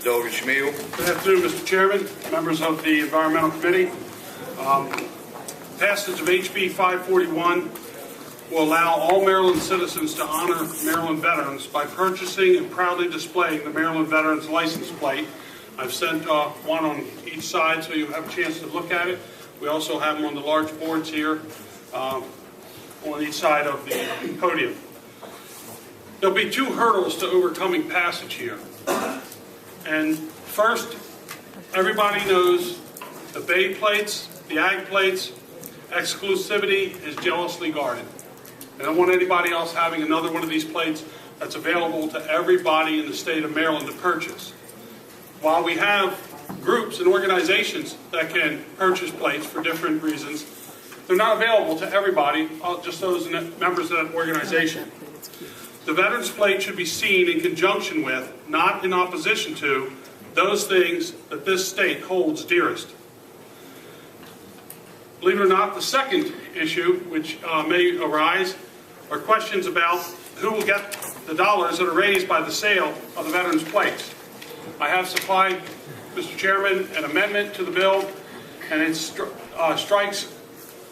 Delegate Smigiel. Good afternoon, Mr. Chairman, members of the Environmental Committee. Passage of HB 541 will allow all Maryland citizens to honor Maryland veterans by purchasing and proudly displaying the Maryland Veterans License Plate. I've sent one on each side so you have a chance to look at it. We also have them on the large boards here on each side of the podium. There'll be two hurdles to overcoming passage here. And first, everybody knows the Bay plates, the Ag plates, exclusivity is jealously guarded. I don't want anybody else having another one of these plates that's available to everybody in the state of Maryland to purchase. While we have groups and organizations that can purchase plates for different reasons, they're not available to everybody, just those members of that organization. The veterans plate should be seen in conjunction with, not in opposition to, those things that this state holds dearest. Believe it or not, the second issue, which may arise, are questions about who will get the dollars that are raised by the sale of the veterans plates. I have supplied, Mr. Chairman, an amendment to the bill, and it strikes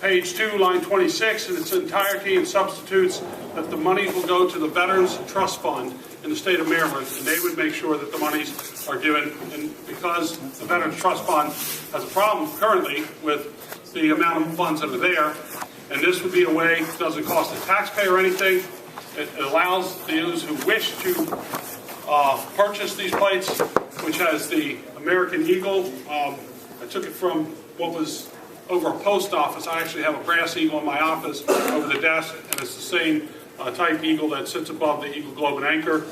page 2, line 26 in its entirety and substitutes that the monies will go to the Veterans Trust Fund in the state of Maryland, and they would make sure that the monies are given. And because the Veterans Trust Fund has a problem currently with the amount of funds that are there, and this would be a way, it doesn't cost the taxpayer anything. It allows those who wish to purchase these plates, which has the American Eagle. I took it from what was over a post office. I actually have a brass eagle in my office over the desk, and it's the same type eagle that sits above the Eagle Globe and Anchor.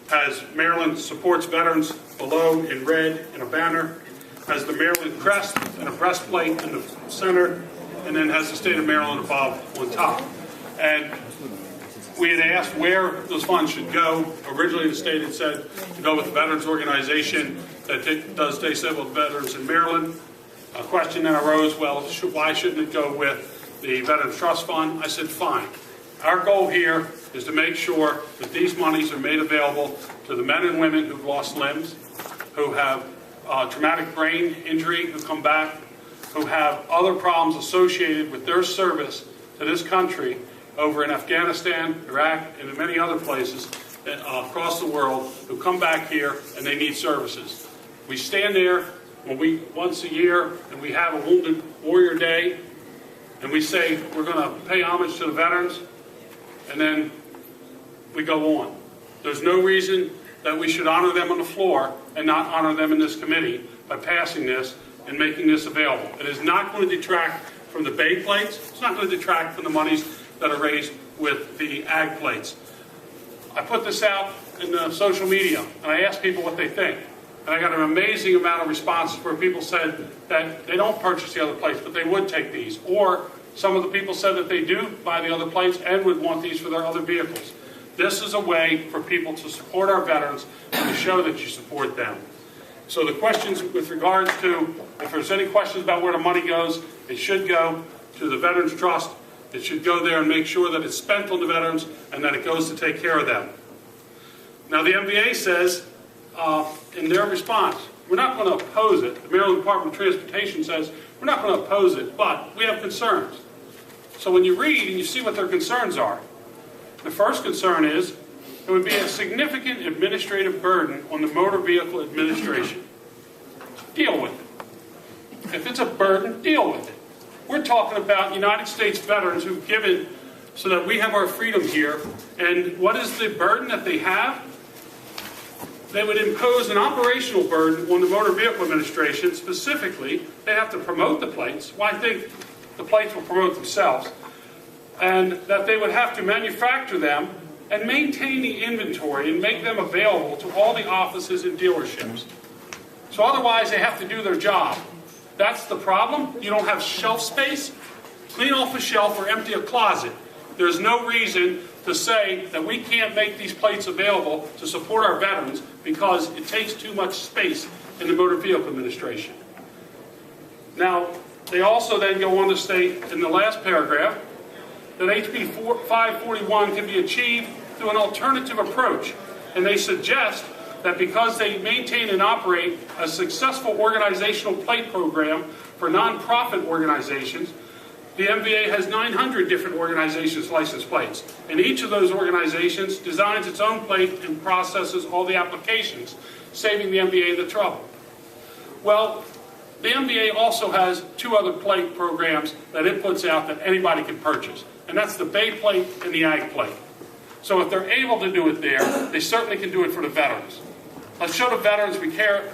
Has Maryland supports veterans below in red in a banner. Has the Maryland crest and a breastplate in the center, and then has the state of Maryland above on top. And we had asked where those funds should go. Originally, the state had said to go with the veterans organization that does disabled veterans in Maryland. A question then arose, well, why shouldn't it go with the Veterans Trust Fund? I said, fine. Our goal here is to make sure that these monies are made available to the men and women who've lost limbs, who have traumatic brain injury, who come back, who have other problems associated with their service to this country over in Afghanistan, Iraq, and in many other places across the world, who come back here and they need services. We stand there once a year, and we have a Wounded Warrior Day, and we say we're going to pay homage to the veterans, and then we go on. There's no reason that we should honor them on the floor and not honor them in this committee by passing this and making this available. It is not going to detract from the Bay plates. It's not going to detract from the monies that are raised with the Ag plates. I put this out in social media, and I asked people what they think. And I got an amazing amount of responses where people said that they don't purchase the other plates, but they would take these. Or some of the people said that they do buy the other plates and would want these for their other vehicles. This is a way for people to support our veterans and to show that you support them. So the questions with regards to, if there's any questions about where the money goes, it should go to the Veterans Trust. It should go there and make sure that it's spent on the veterans and that it goes to take care of them. Now the MVA says, in their response, we're not going to oppose it. The Maryland Department of Transportation says we're not going to oppose it, but we have concerns. So when you read and you see what their concerns are, the first concern is it would be a significant administrative burden on the Motor Vehicle Administration. Deal with it. If it's a burden, deal with it. We're talking about United States veterans who've given so that we have our freedom here. And what is the burden that they have? They would impose an operational burden on the Motor Vehicle Administration. Specifically, they have to promote the plates. Well, I think the plates will promote themselves. And that they would have to manufacture them and maintain the inventory and make them available to all the offices and dealerships. So otherwise, they have to do their job. That's the problem. You don't have shelf space. Clean off a shelf or empty a closet. There's no reason to say that we can't make these plates available to support our veterans because it takes too much space in the Motor Vehicle Administration. Now, they also then go on to state in the last paragraph that HB 541 can be achieved through an alternative approach. And they suggest that because they maintain and operate a successful organizational plate program for nonprofit organizations, the MVA has 900 different organizations' license plates, and each of those organizations designs its own plate and processes all the applications, saving the MVA the trouble. Well, the MVA also has two other plate programs that it puts out that anybody can purchase, and that's the Bay plate and the Ag plate. So if they're able to do it there, they certainly can do it for the veterans. Let's show the veterans we care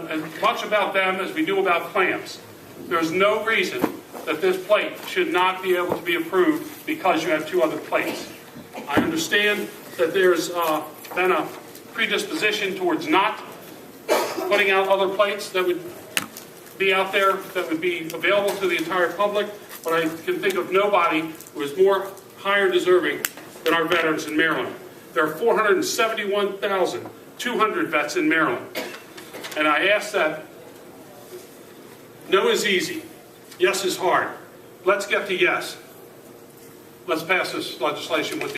as much about them as we do about clams. There's no reason that this plate should not be able to be approved because you have two other plates. I understand that there's been a predisposition towards not putting out other plates that would be out there, that would be available to the entire public, but I can think of nobody who is more higher deserving than our veterans in Maryland. There are 471,200 vets in Maryland. And I ask that no is easy, yes is hard. Let's get to yes. Let's pass this legislation with